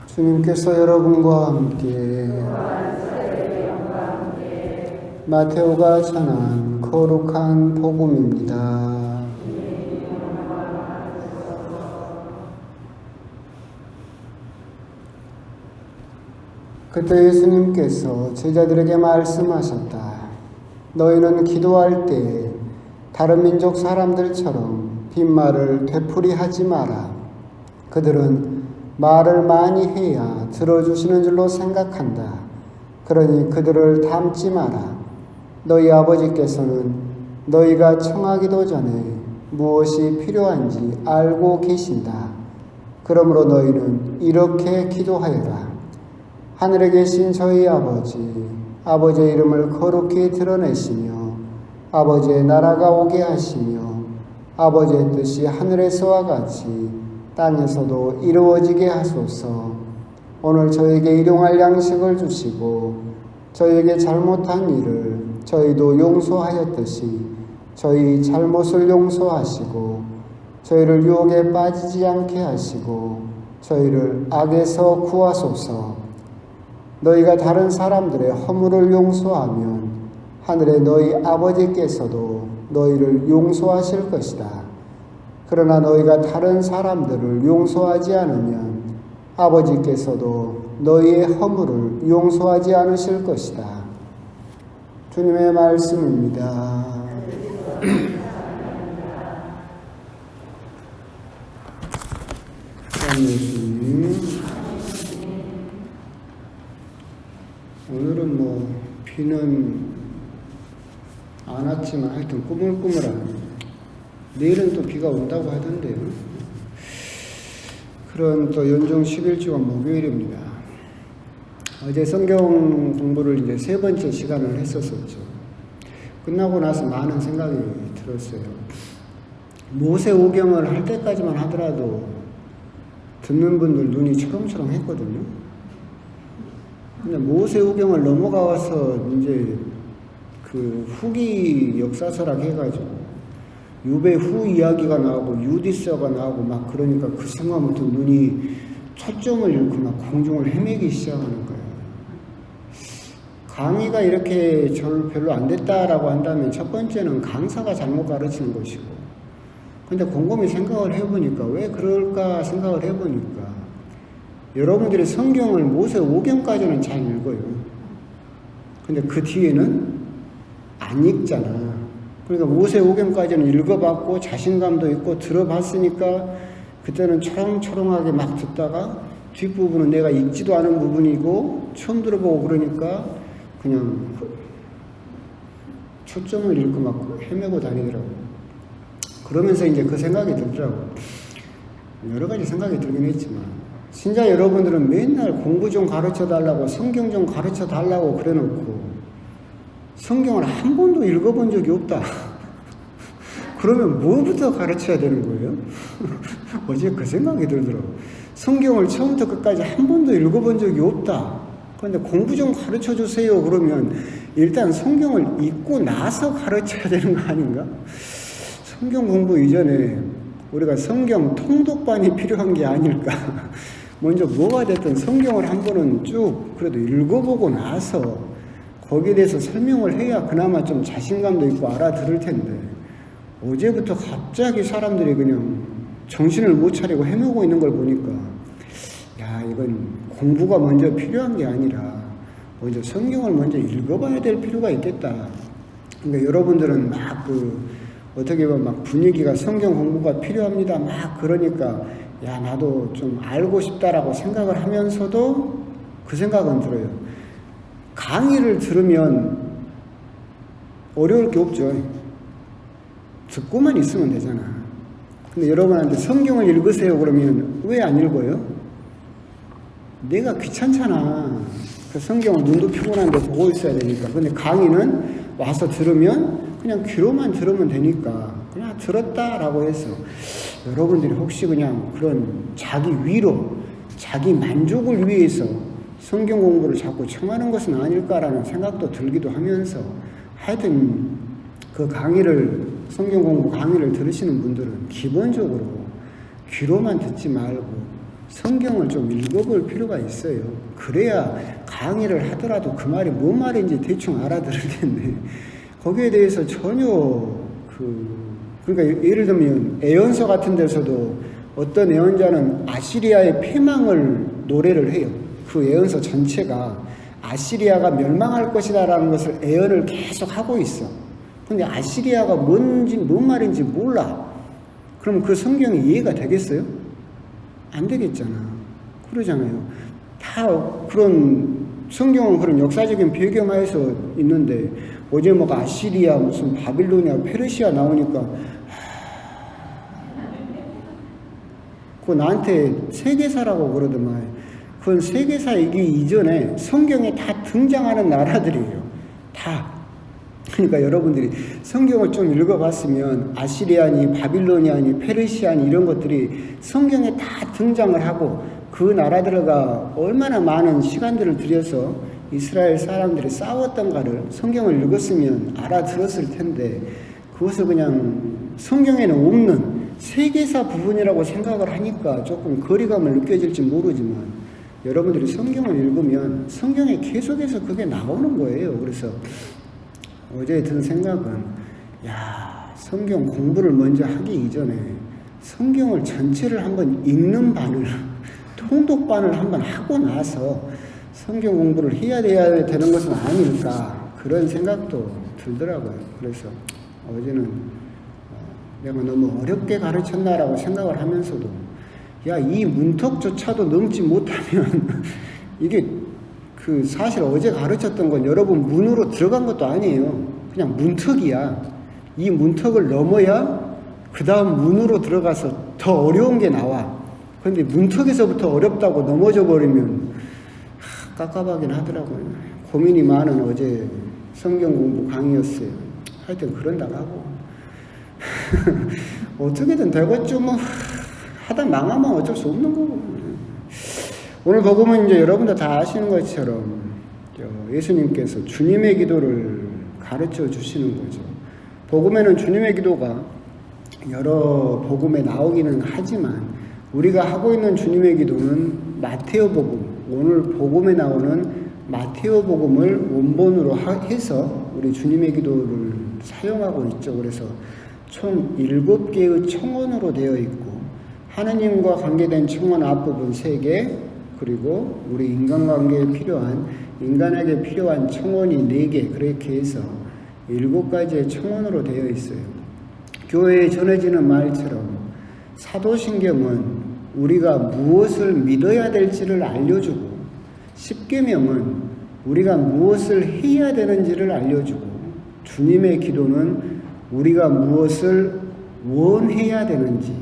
주님께서 여러분과 함께 마테오가 전한 거룩한 복음입니다. 그때 예수님께서 제자들에게 말씀하셨다. 너희는 기도할 때 다른 민족 사람들처럼 빈말을 되풀이하지 마라. 그들은 말을 많이 해야 들어주시는 줄로 생각한다. 그러니 그들을 닮지 마라. 너희 아버지께서는 너희가 청하기도 전에 무엇이 필요한지 알고 계신다. 그러므로 너희는 이렇게 기도하여라. 하늘에 계신 저희 아버지의 이름을 거룩히 드러내시며 아버지의 나라가 오게 하시며 아버지의 뜻이 하늘에서와 같이 땅에서도 이루어지게 하소서. 오늘 저에게 일용할 양식을 주시고 저에게 잘못한 일을 저희도 용서하였듯이 저희 잘못을 용서하시고 저희를 유혹에 빠지지 않게 하시고 저희를 악에서 구하소서. 너희가 다른 사람들의 허물을 용서하면 하늘의 너희 아버지께서도 너희를 용서하실 것이다. 그러나 너희가 다른 사람들을 용서하지 않으면 아버지께서도 너희의 허물을 용서하지 않으실 것이다. 주님의 말씀입니다. 예수님, 오늘은 비는 안 왔지만 하여튼 꾸물꾸물한, 내일은 또 비가 온다고 하던데요. 그런 또 연중 11주간 목요일입니다. 어제 성경 공부를 이제 3번째 시간을 했었죠. 끝나고 나서 많은 생각이 들었어요. 모세오경을 할 때까지만 하더라도 듣는 분들 눈이 초롱초롱 했거든요. 근데 모세오경을 넘어가서 이제 그 후기 역사서락 해가지고 유배 후 이야기가 나오고 유디서가 나오고 막 그러니까 그 순간부터 눈이 초점을 잃고 막 공중을 헤매기 시작하는 거예요. 강의가 이렇게 별로 안 됐다라고 한다면 첫 번째는 강사가 잘못 가르치는 것이고, 근데 곰곰이 생각을 해보니까 왜 그럴까 생각을 해보니까 여러분들이 성경을 모세오경까지는 잘 읽어요. 근데 그 뒤에는 안 읽잖아. 그러니까 모세오경까지는 읽어봤고 자신감도 있고 들어봤으니까 그때는 초롱초롱하게 막 듣다가 뒷부분은 내가 읽지도 않은 부분이고 처음 들어보고 그러니까 그냥 초점을 잃고 막 헤매고 다니더라고. 그러면서 이제 그 생각이 들더라고. 여러 가지 생각이 들긴 했지만 신자 여러분들은 맨날 공부 좀 가르쳐 달라고 성경 좀 가르쳐 달라고 그래놓고 성경을 한 번도 읽어본 적이 없다. 그러면 뭐부터 가르쳐야 되는 거예요? 어제 그 생각이 들더라고. 성경을 처음부터 끝까지 한 번도 읽어본 적이 없다. 그런데 공부 좀 가르쳐 주세요. 그러면 일단 성경을 읽고 나서 가르쳐야 되는 거 아닌가? 성경 공부 이전에 우리가 성경 통독반이 필요한 게 아닐까? 먼저 뭐가 됐든 성경을 한 번은 쭉 그래도 읽어보고 나서 거기에 대해서 설명을 해야 그나마 좀 자신감도 있고 알아들을 텐데 어제부터 갑자기 사람들이 그냥 정신을 못 차리고 헤매고 있는 걸 보니까 야, 이건 공부가 먼저 필요한 게 아니라 먼저 성경을 먼저 읽어봐야 될 필요가 있겠다. 그러니까 여러분들은 막 어떻게 보면 막 분위기가 성경 공부가 필요합니다. 막 그러니까 야, 나도 좀 알고 싶다라고 생각을 하면서도 그 생각은 들어요. 강의를 들으면 어려울 게 없죠. 듣고만 있으면 되잖아. 근데 여러분한테 성경을 읽으세요 그러면 왜 안 읽어요? 내가 귀찮잖아. 그 성경을 눈도 피곤한데 보고 있어야 되니까. 근데 강의는 와서 들으면 그냥 귀로만 들으면 되니까 그냥 들었다라고 해서 여러분들이 혹시 그냥 그런 자기 위로, 자기 만족을 위해서 성경 공부를 자꾸 청하는 것은 아닐까라는 생각도 들기도 하면서 하여튼 그 강의를, 성경 공부 강의를 들으시는 분들은 기본적으로 귀로만 듣지 말고 성경을 좀 읽어볼 필요가 있어요. 그래야 강의를 하더라도 그 말이 뭔 말인지 대충 알아들을텐데 거기에 대해서 전혀 그러니까 예를 들면 애언서 같은 데서도 어떤 애언자는 아시리아의 패망을 노래를 해요. 그 애언서 전체가 아시리아가 멸망할 것이다라는 것을 애언을 계속 하고 있어. 근데 아시리아가 뭔 말인지 몰라. 그럼 그 성경이 이해가 되겠어요? 안 되겠잖아. 그러잖아요. 다 그런 성경은 그런 역사적인 배경하에서 있는데 어제 뭐 아시리아 무슨 바빌로니아 페르시아 나오니까 그거 나한테 세계사라고 그러더만. 그건 세계사이기 이전에 성경에 다 등장하는 나라들이에요. 다. 그러니까 여러분들이 성경을 좀 읽어봤으면 아시리아니 바빌로니아니 페르시아니 이런 것들이 성경에 다 등장을 하고 그 나라들과 얼마나 많은 시간들을 들여서 이스라엘 사람들이 싸웠던가를 성경을 읽었으면 알아들었을 텐데 그것을 그냥 성경에는 없는 세계사 부분이라고 생각을 하니까 조금 거리감을 느껴질지 모르지만 여러분들이 성경을 읽으면 성경에 계속해서 그게 나오는 거예요. 그래서 어제 든 생각은 성경 공부를 먼저 하기 이전에 성경을 전체를 한번 읽는 반을 통독반을 한번 하고 나서 성경 공부를 해야 되는 것은 아닐까 그런 생각도 들더라고요. 그래서 어제는 내가 너무 어렵게 가르쳤나라고 생각을 하면서도 이 문턱조차도 넘지 못하면 이게 사실 어제 가르쳤던 건 여러분 문으로 들어간 것도 아니에요. 그냥 문턱이야. 이 문턱을 넘어야 그 다음 문으로 들어가서 더 어려운 게 나와. 그런데 문턱에서부터 어렵다고 넘어져 버리면 깝깝하긴 하더라고요. 고민이 많은 어제 성경 공부 강의였어요. 하여튼 그런다고 하고 어떻게든 되겠죠. 뭐 하다 망하면 어쩔 수 없는 거고. 오늘 복음은 이제 여러분들 다 아시는 것처럼 예수님께서 주님의 기도를 가르쳐 주시는 거죠. 복음에는 주님의 기도가 여러 복음에 나오기는 하지만 우리가 하고 있는 주님의 기도는 마테오 복음, 오늘 복음에 나오는 마테오 복음을 원본으로 해서 우리 주님의 기도를 사용하고 있죠. 그래서 총 7개의 청원으로 되어 있고 하느님과 관계된 청원 앞부분 3개, 그리고 우리 인간관계에 필요한, 인간에게 필요한 청원이 4개, 그렇게 해서 7가지의 청원으로 되어 있어요. 교회에 전해지는 말처럼 사도신경은 우리가 무엇을 믿어야 될지를 알려주고, 십계명은 우리가 무엇을 해야 되는지를 알려주고, 주님의 기도는 우리가 무엇을 원해야 되는지,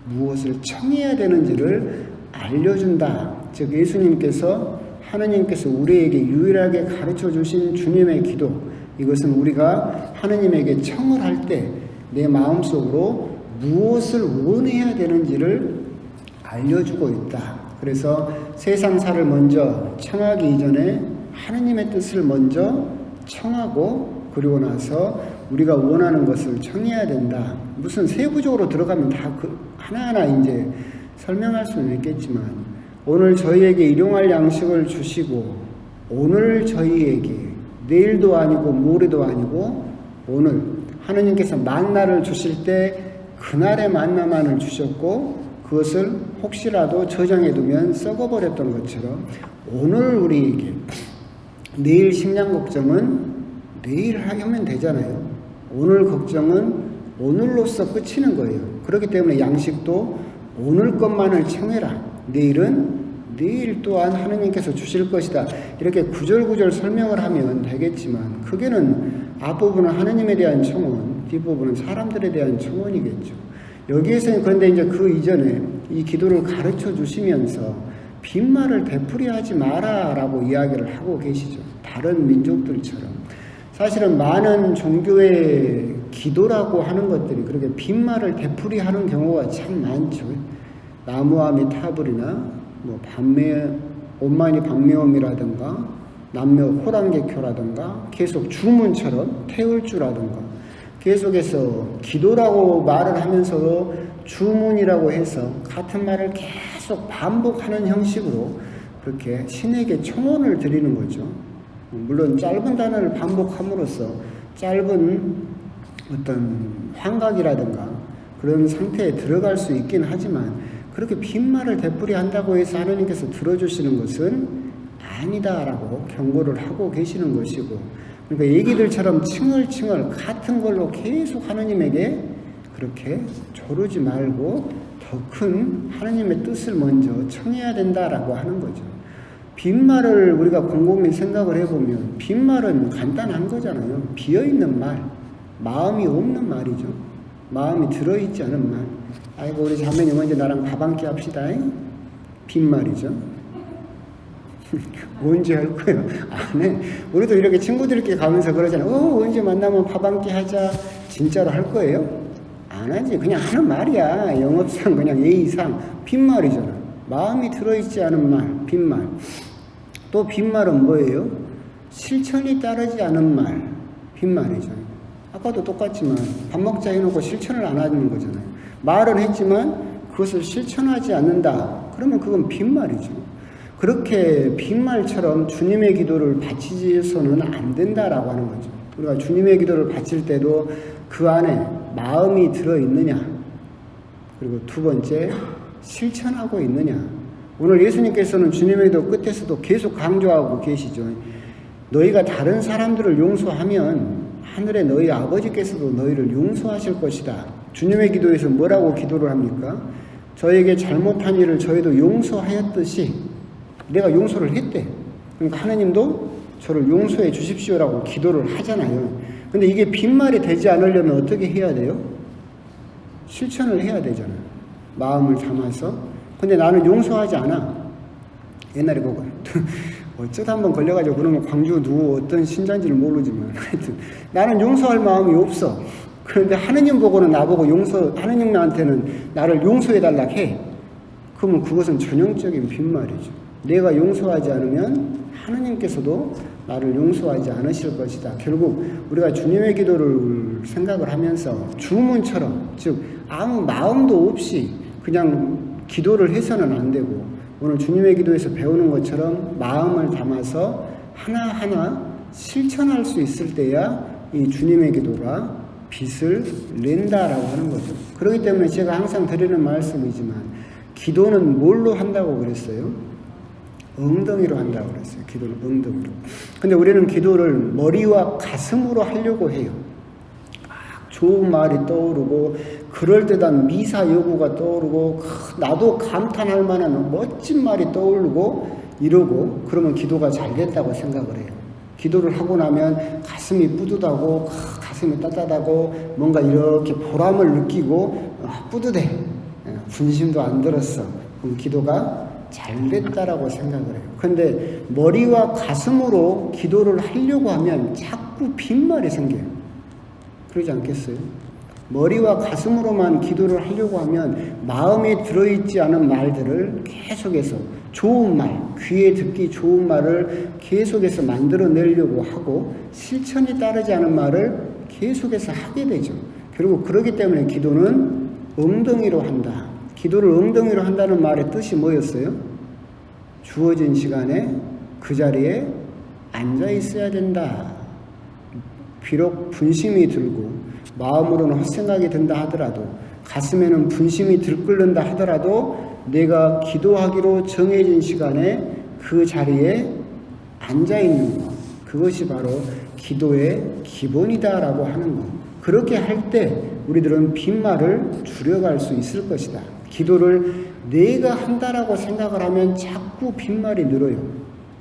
무엇을 청해야 되는지를 알려준다. 즉 예수님께서, 하느님께서 우리에게 유일하게 가르쳐 주신 주님의 기도, 이것은 우리가 하느님에게 청을 할 때 내 마음속으로 무엇을 원해야 되는지를 알려주고 있다. 그래서 세상사를 먼저 청하기 이전에 하느님의 뜻을 먼저 청하고, 그리고 나서 우리가 원하는 것을 청해야 된다. 무슨 세부적으로 들어가면 다 하나하나 이제 설명할 수는 있겠지만, 오늘 저희에게 일용할 양식을 주시고, 오늘 저희에게 내일도 아니고 모레도 아니고 오늘 하느님께서 만나를 주실 때 그날의 만나만을 주셨고, 그것을 혹시라도 저장해두면 썩어버렸던 것처럼 오늘 우리에게, 내일 식량 걱정은 내일 하면 되잖아요. 오늘 걱정은 오늘로써 끝이는 거예요. 그렇기 때문에 양식도 오늘 것만을 청해라. 내일은 내일 또한 하느님께서 주실 것이다. 이렇게 구절구절 설명을 하면 되겠지만, 크게는 앞부분은 하느님에 대한 청원, 뒷부분은 사람들에 대한 청원이겠죠. 여기에서는 그런데 이제 그 이전에 이 기도를 가르쳐 주시면서 빈말을 되풀이하지 마라라고 이야기를 하고 계시죠. 다른 민족들처럼. 사실은 많은 종교의 기도라고 하는 것들이 그렇게 빈말을 되풀이하는 경우가 참 많죠. 나무아미타불이나 뭐 온마니 반매음이라든가 남녀 호랑개교라든가 계속 주문처럼 태울주라든가 계속해서 기도라고 말을 하면서도 주문이라고 해서 같은 말을 계속 계속 반복하는 형식으로 그렇게 신에게 청혼을 드리는 거죠. 물론 짧은 단어를 반복함으로써 짧은 어떤 환각이라든가 그런 상태에 들어갈 수 있긴 하지만 그렇게 빈말을 되풀이한다고 해서 하나님께서 들어주시는 것은 아니다라고 경고를 하고 계시는 것이고, 그러니까 얘기들처럼 칭얼칭얼 같은 걸로 계속 하나님에게 그렇게 조르지 말고 더 큰 하나님의 뜻을 먼저 청해야 된다라고 하는 거죠. 빈말을 우리가 곰곰이 생각을 해보면 빈말은 간단한 거잖아요. 비어있는 말, 마음이 없는 말이죠. 마음이 들어있지 않은 말. 아이고 우리 자매님 언제 나랑 밥 한 끼 합시다. 빈말이죠. 언제 할 거예요? 안 해. 우리도 이렇게 친구들끼리 가면서 그러잖아요. 언제 만나면 밥 한 끼 하자. 진짜로 할 거예요? 안 하지. 그냥 하는 말이야. 영업상 그냥 예의상 빈말이잖아. 마음이 들어있지 않은 말, 빈말. 또 빈말은 뭐예요? 실천이 따르지 않은 말, 빈말이죠. 아까도 똑같지만 밥 먹자 해놓고 실천을 안 하는 거잖아요. 말은 했지만 그것을 실천하지 않는다. 그러면 그건 빈말이죠. 그렇게 빈말처럼 주님의 기도를 바치지서는 안 된다라고 하는 거죠. 우리가 주님의 기도를 바칠 때도 그 안에 마음이 들어있느냐, 그리고 두 번째 실천하고 있느냐. 오늘 예수님께서는 주님의 기도 끝에서도 계속 강조하고 계시죠. 너희가 다른 사람들을 용서하면 하늘의 너희 아버지께서도 너희를 용서하실 것이다. 주님의 기도에서 뭐라고 기도를 합니까? 저에게 잘못한 일을 저희도 용서하였듯이 내가 용서를 했대. 그러니까 하나님도 저를 용서해 주십시오라고 기도를 하잖아요. 근데 이게 빈말이 되지 않으려면 어떻게 해야 돼요? 실천을 해야 되잖아요. 마음을 담아서. 근데 나는 용서하지 않아. 옛날에 그거 어쩌다 한번 걸려가지고 그러면 광주 누구 어떤 신자인지는 모르지만 하여튼 나는 용서할 마음이 없어. 그런데 하느님 보고는 나보고 하느님한테는 나를 용서해달라 해. 그러면 그것은 전형적인 빈말이죠. 내가 용서하지 않으면 하느님께서도 나를 용서하지 않으실 것이다. 결국 우리가 주님의 기도를 생각을 하면서 주문처럼, 즉 아무 마음도 없이 그냥 기도를 해서는 안 되고, 오늘 주님의 기도에서 배우는 것처럼 마음을 담아서 하나하나 실천할 수 있을 때야 이 주님의 기도가 빛을 낸다라고 하는 거죠. 그렇기 때문에 제가 항상 드리는 말씀이지만 기도는 뭘로 한다고 그랬어요? 엉덩이로 한다고 그랬어요. 기도를 엉덩이로. 근데 우리는 기도를 머리와 가슴으로 하려고 해요. 좋은 말이 떠오르고 그럴듯한 미사 여구가 떠오르고 나도 감탄할 만한 멋진 말이 떠오르고 이러고 그러면 기도가 잘 됐다고 생각을 해요. 기도를 하고 나면 가슴이 뿌듯하고 가슴이 따뜻하고 뭔가 이렇게 보람을 느끼고 뿌듯해. 분심도 안 들었어. 그럼 기도가 잘 됐다라고 생각을 해요. 그런데 머리와 가슴으로 기도를 하려고 하면 자꾸 빈말이 생겨요. 그러지 않겠어요? 머리와 가슴으로만 기도를 하려고 하면 마음에 들어있지 않은 말들을 계속해서 좋은 말, 귀에 듣기 좋은 말을 계속해서 만들어내려고 하고 실천이 따르지 않은 말을 계속해서 하게 되죠. 결국 그렇기 때문에 기도는 엉덩이로 한다. 기도를 엉덩이로 한다는 말의 뜻이 뭐였어요? 주어진 시간에 그 자리에 앉아 있어야 된다. 비록 분심이 들고 마음으로는 헛생각이 든다 하더라도 가슴에는 분심이 들끓는다 하더라도 내가 기도하기로 정해진 시간에 그 자리에 앉아 있는 것, 그것이 바로 기도의 기본이다라고 하는 것. 그렇게 할 때 우리들은 빈말을 줄여갈 수 있을 것이다. 기도를 내가 한다라고 생각을 하면 자꾸 빈말이 늘어요.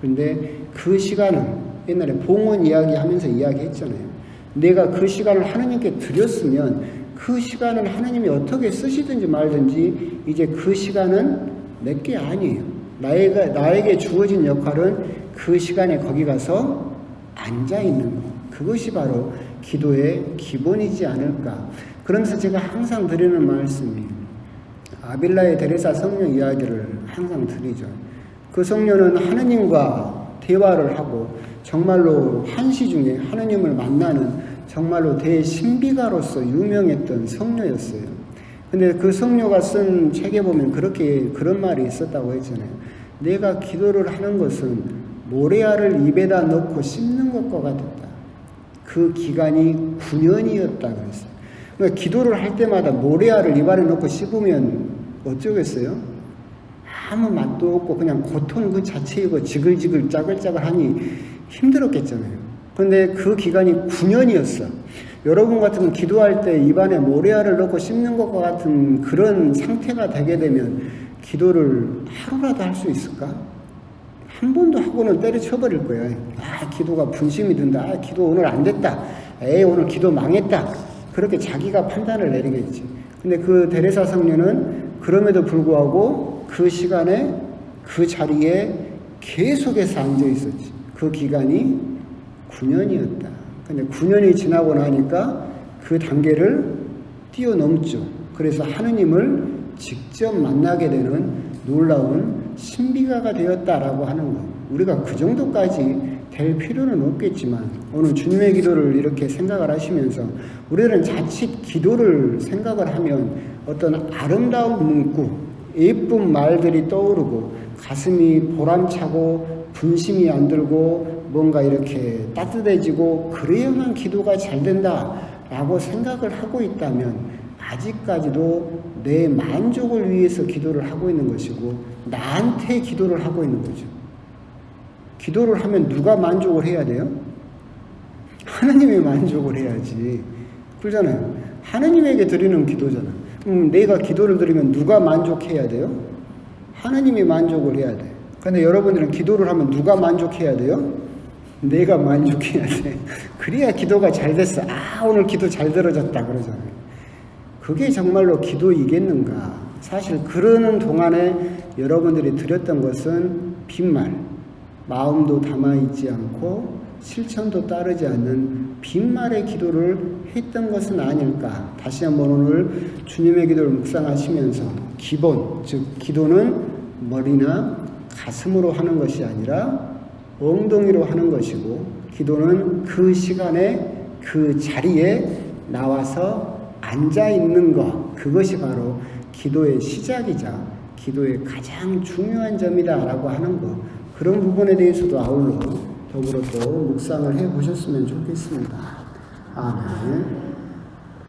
근데 그 시간은 옛날에 봉헌 이야기하면서 이야기했잖아요. 내가 그 시간을 하나님께 드렸으면 그 시간을 하나님이 어떻게 쓰시든지 말든지 이제 그 시간은 내게 아니에요. 나에게 주어진 역할은 그 시간에 거기 가서 앉아 있는 것. 그것이 바로 기도의 기본이지 않을까. 그러면서 제가 항상 드리는 말씀이 아빌라의 데레사 성녀 이야기를 항상 드리죠. 그 성녀는 하느님과 대화를 하고 정말로 한시 중에 하느님을 만나는 정말로 대신비가로서 유명했던 성녀였어요. 근데 그 성녀가 쓴 책에 보면 그런 말이 있었다고 했잖아요. 내가 기도를 하는 것은 모래알을 입에다 넣고 씹는 것과 같았다. 그 기간이 9년이었다 그랬어요. 그러니까 기도를 할 때마다 모래알을 입안에 넣고 씹으면 어쩌겠어요? 아무 맛도 없고 그냥 고통 그 자체이고 지글지글 짜글짜글하니 힘들었겠잖아요. 근데 그 기간이 9년이었어. 여러분 같으면 기도할 때 입안에 모래알을 넣고 씹는 것과 같은 그런 상태가 되게 되면 기도를 하루라도 할 수 있을까? 한 번도 하고는 때려쳐버릴 거야. 아, 기도가 분심이 든다. 아, 기도 오늘 안 됐다. 에이, 오늘 기도 망했다. 그렇게 자기가 판단을 내리겠지. 근데 그 데레사 성녀는 그럼에도 불구하고 그 시간에 그 자리에 계속해서 앉아 있었지. 그 기간이 9년이었다. 근데 9년이 지나고 나니까 그 단계를 뛰어넘죠. 그래서 하느님을 직접 만나게 되는 놀라운 신비가가 되었다라고 하는 것. 우리가 그 정도까지 될 필요는 없겠지만 오늘 주님의 기도를 이렇게 생각을 하시면서 우리는 자칫 기도를 생각을 하면 어떤 아름다운 문구, 예쁜 말들이 떠오르고 가슴이 보람차고 분심이 안 들고 뭔가 이렇게 따뜻해지고 그래야만 기도가 잘 된다라고 생각을 하고 있다면 아직까지도 내 만족을 위해서 기도를 하고 있는 것이고 나한테 기도를 하고 있는 거죠. 기도를 하면 누가 만족을 해야 돼요? 하나님이 만족을 해야지. 그러잖아요. 하나님에게 드리는 기도잖아. 내가 기도를 드리면 누가 만족해야 돼요? 하나님이 만족을 해야 돼. 근데 여러분들은 기도를 하면 누가 만족해야 돼요? 내가 만족해야 돼. 그래야 기도가 잘 됐어. 아, 오늘 기도 잘 들어졌다 그러잖아요. 그게 정말로 기도이겠는가? 사실 그러는 동안에 여러분들이 드렸던 것은 빈말, 마음도 담아있지 않고 실천도 따르지 않는 빈말의 기도를 했던 것은 아닐까? 다시 한번 오늘 주님의 기도를 묵상하시면서 기본, 즉 기도는 머리나 가슴으로 하는 것이 아니라 엉덩이로 하는 것이고 기도는 그 시간에 그 자리에 나와서 앉아 있는 것, 그것이 바로 기도의 시작이자 기도의 가장 중요한 점이다라고 하는 것, 그런 부분에 대해서도 아울러 더불어 또 묵상을 해 보셨으면 좋겠습니다. 아멘.